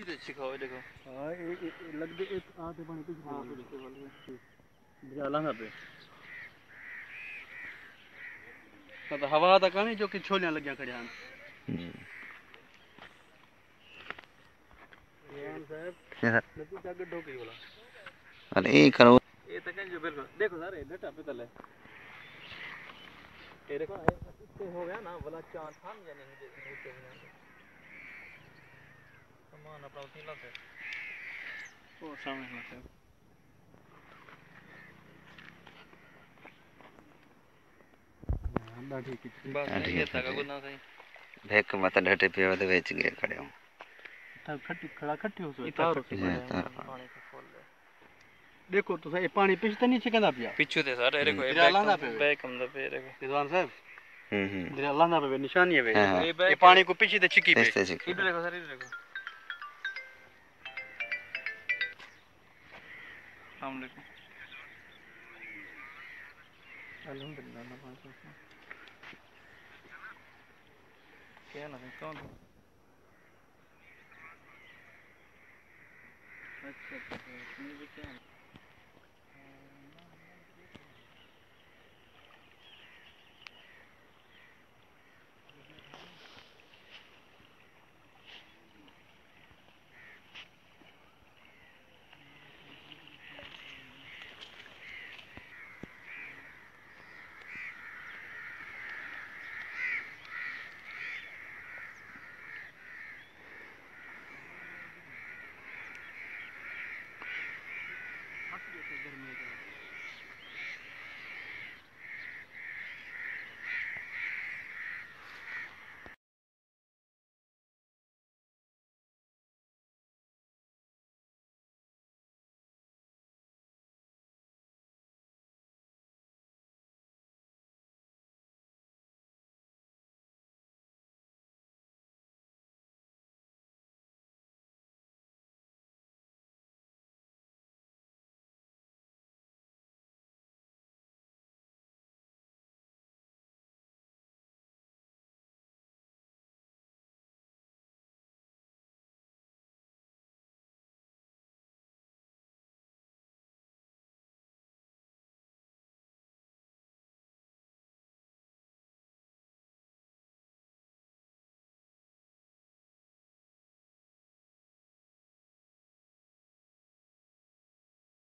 पीछे से सिखाओ देखो। हां लग दे एक आते पानी पीछे हां वाले पीछे वाले जाला ना पे तो हवा तक नहीं जो कि छोलियां लगियां खड़ियां हैं। ईमान साहब नती जाके ढोकी बोला अरे करो ये तक जो बिल्कुल देखो सर ये डटा पे तले ये देखो इससे हो गया ना वाला चांद था यानी नीचे में सामान अपना उठी ला से वो सामने ला से हां ठीक है बस ये तक को ना सही भेक मत ढटे पे वो बेच गए खड़े हो तब खट्टी खड़ा खट्टी हो सो तार पानी को खोल ले देखो तो सही पानी पीछे तो नीचे कहना पिया पीछे थे सर देखो ये बैक हम पे देखो रिजवान साहब हम्म अल्लाह ना पे निशानी है हाँ, ये पानी को पीछे से चिकी पे इधर देखो सर इधर देखो अस्सलाम वालेकुम अल्हम्दुलिल्लाह ना पास क्या ना कौन अच्छा अच्छा मुझे क्या